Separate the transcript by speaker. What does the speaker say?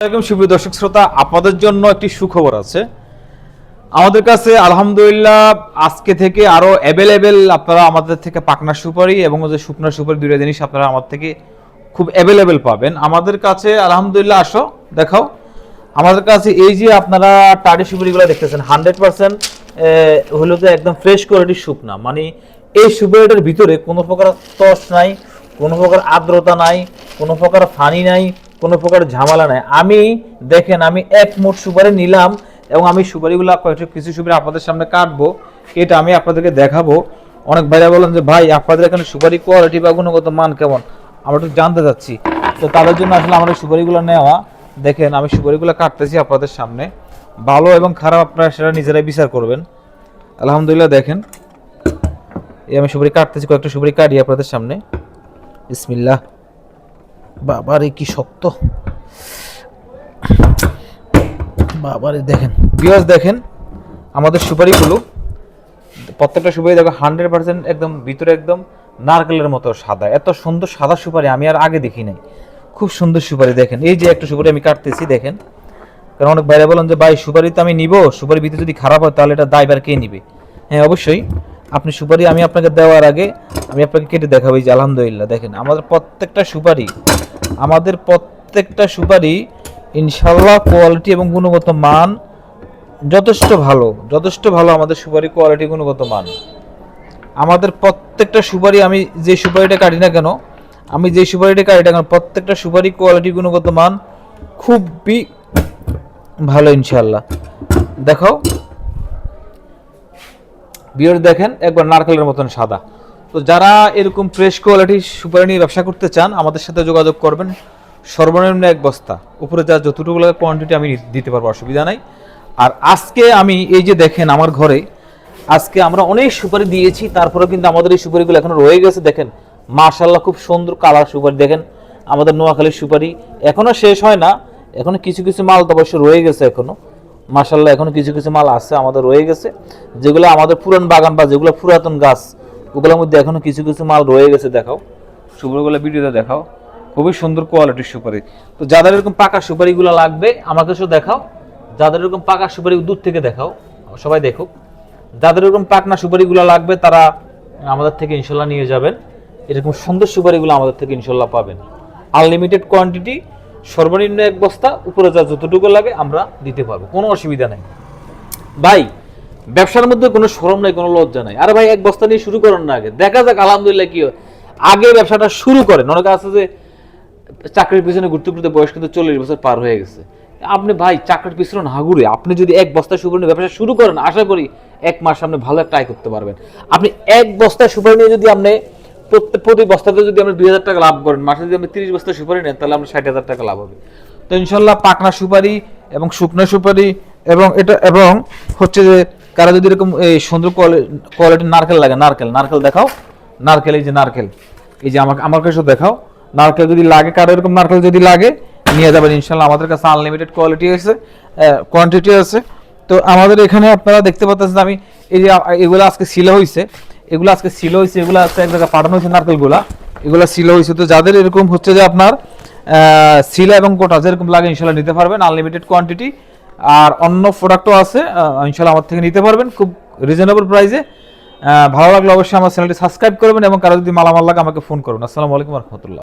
Speaker 1: সুপ্রিয় দর্শক শ্রোতা, আপনাদের জন্য একটি সুখবর আছে। আমাদের কাছে আলহামদুলিল্লাহ আজকে থেকে আরো অ্যাভেলেবেল আপনারা আমাদের থেকে পাকনা সুপারি এবং যে শুকনো সুপারি দুইটা জিনিস আপনারা আমার থেকে খুব অ্যাভেলেবেল পাবেন আমাদের কাছে। আলহামদুলিল্লাহ আসো দেখাও আমাদের কাছে এই যে আপনারা টাটি সুপারিগুলো দেখতেছেন 100% হলো যে একদম ফ্রেশ কোয়ালিটির শুকনা, মানে এই সুপারিটার ভিতরে কোনো প্রকার তস নাই, কোনো প্রকার আর্দ্রতা নাই, কোনো প্রকার ফানি নাই, কোনো প্রকার ঝামেলা নাই। আমি দেখেন আমি এক মোট সুপারি নিলাম এবং আমি সুপারিগুলো কিছু সুপারি আপনাদের সামনে কাটবো, এটা আমি আপনাদেরকে দেখাবো। অনেক ভাইরা বলেন যে ভাই আপনাদের এখানে সুপারি কোয়ালিটি বা গুণগত মান কেমন, আমরা একটু জানতে চাচ্ছি। তো তাদের জন্য আসলে আমাদের সুপারিগুলো নেওয়া। দেখেন আমি সুপারিগুলো কাটতেছি আপনাদের সামনে, ভালো এবং খারাপ আপনারা সেটা নিজেরাই বিচার করবেন। আলহামদুলিল্লাহ দেখেন এই আমি সুপারি কাটতেছি, কয়েকটা সুপারি কাটি আপনাদের সামনে। বিসমিল্লাহ। বাবারে কি শক্ত, বাবারে দেখেন ভিউয়ার্স, দেখেন আমাদের সুপারিগুলো প্রত্যেকটা সুপারি দেখো 100% একদম ভিতরে একদম নারকেলের মতো সাদা। এত সুন্দর সাদা সুপারি আমি আর আগে দেখি নাই, খুব সুন্দর সুপারি। দেখেন এই যে একটা সুপারি আমি কাটতেছি দেখেন, কারণ অনেক ভাইরা বলেন যে ভাই সুপারি তো আমি নিব, সুপারি ভিতরে যদি খারাপ হয় তাহলে এটা দায়ভার কে নিবে। হ্যাঁ অবশ্যই, আপনি সুপারি আমি আপনাকে দেওয়ার আগে আমি আপনাকে কেটে দেখাবো। এই যে আলহামদুলিল্লাহ দেখেন আমাদের প্রত্যেকটা সুপারি ইনশাল্লাহ কোয়ালিটি এবং গুণগত মান যথেষ্ট ভালো। আমাদের সুপারি কোয়ালিটি গুণগত মান, আমাদের প্রত্যেকটা সুপারি আমি যে সুপারিটা কাটি না কেন প্রত্যেকটা সুপারি কোয়ালিটি গুণগত মান খুবই ভালো ইনশাল্লাহ। দেখাও বিয়ার, দেখেন একবার নারকেলের মতন সাদা। তো যারা এরকম ফ্রেশ কোয়ালিটির সুপারি নিয়ে ব্যবসা করতে চান আমাদের সাথে যোগাযোগ করবেন। সর্বনিম্ন এক বস্তা, উপরে যা যতটুকু কোয়ান্টিটি আমি দিতে পারবো, অসুবিধা নাই। আর আজকে আমি এই যে দেখেন আমার ঘরে আজকে আমরা অনেক সুপারি দিয়েছি, তারপরে কিন্তু আমাদের এই সুপারিগুলো এখনো রয়ে গেছে। দেখেন মাশাআল্লাহ খুব সুন্দর কালার সুপারি। দেখেন আমাদের নোয়াখালীর সুপারি এখনো শেষ হয় না, এখনো কিছু কিছু মাল তো অবশ্য রয়ে গেছে এখনো, মাশাআল্লাহ এখনো কিছু কিছু মাল আছে আমাদের রয়ে গেছে, যেগুলো আমাদের পুরান বাগান বা যেগুলো পুরাতন গাছ ওগুলোর মধ্যে এখনো কিছু কিছু মাল রয়ে গেছে। দেখাও সুপারিগুলো ভিডিওতে দেখাও, খুবই সুন্দর কোয়ালিটির সুপারি। তো যাদের এরকম পাকা সুপারিগুলো লাগবে আমাকে শুধু দেখাও, যাদের এরকম পাকা সুপারি দূর থেকে দেখাও, সবাই দেখুক। যাদের এরকম পাকনা সুপারিগুলো লাগবে তারা আমাদের থেকে ইনশাল্লাহ নিয়ে যাবেন। এরকম সুন্দর সুপারিগুলো আমাদের থেকে ইনশাল্লাহ পাবেন। আনলিমিটেড কোয়ান্টিটি, সর্বনিম্ন এক বস্তা, উপরে যা যতটুকু লাগে আমরা দিতে পারবো, কোনো অসুবিধা নেই। ভাই ব্যবসার মধ্যে কোনো শরম নাই, কোনো লজ্জা নাই। আরে ভাই এক বস্তা নিয়ে শুরু করেন না, আগে দেখা যাক আলহামদুলিল্লাহ কি হয়, আগে ব্যবসাটা শুরু করেন। অনেকে আছে যে চাকরির পিছনে ঘুরতে ঘুরতে বয়স কিন্তু 40 বছর পার হয়ে গেছে। আপনি ভাই চাকরির পিছনে না ঘুরে আপনি যদি এক বস্তা সুপারি নিয়ে ব্যবসা শুরু করেন, আশা করি এক মাস সামনে ভালো একটা আয় করতে পারবেন। আপনি এক বস্তা সুপারি নিয়ে যদি আপনি প্রতি বস্তাতে যদি আপনি 2000 টাকা লাভ করেন, মাসে যদি আপনি 30 বস্তা সুপারি নেন তাহলে আপনার 60,000 টাকা লাভ হবে। তো ইনশাল্লাহ পাকনা সুপারি এবং শুকনো সুপারি এবং এটা এবং হচ্ছে যে কারা যদি এরকম এই সুন্দর কোয়ালিটির নারকেল লাগে, নারকেল দেখাও, নারকেল এই যে নারকেল, এই যে আমার কাছে দেখাও নারকেল যদি লাগে, কারো এরকম নারকেল যদি লাগে নিয়ে যাবেন ইনশাল্লাহ। আমাদের কাছে আনলিমিটেড কোয়ালিটি আছে, কোয়ান্টিটি আছে। তো আমাদের এখানে আপনারা দেখতে পাচ্ছেন আমি এই যে এগুলো আজকে সিলো হয়েছে, এগুলো আজকে এক জায়গায় পাঠানো হয়েছে নারকেলগুলা, এগুলো সিলো হয়েছে। তো যাদের এরকম হচ্ছে যে আপনার সিলা এবং কোটা যেরকম লাগে ইনশাল্লাহ নিতে পারবেন, আনলিমিটেড কোয়ান্টিটি। আর অন্য প্রোডাক্টও আছে ইনশাল্লাহ আমার থেকে নিতে পারবেন খুব রিজনেবল প্রাইসে। ভালো লাগলে অবশ্যই আমার চ্যানেলটি সাবস্ক্রাইব করবেন এবং কারো যদি মালামাল লাগে আমাকে ফোন করবেন। আসসালামু আলাইকুম ওয়া রাহমাতুল্লাহ।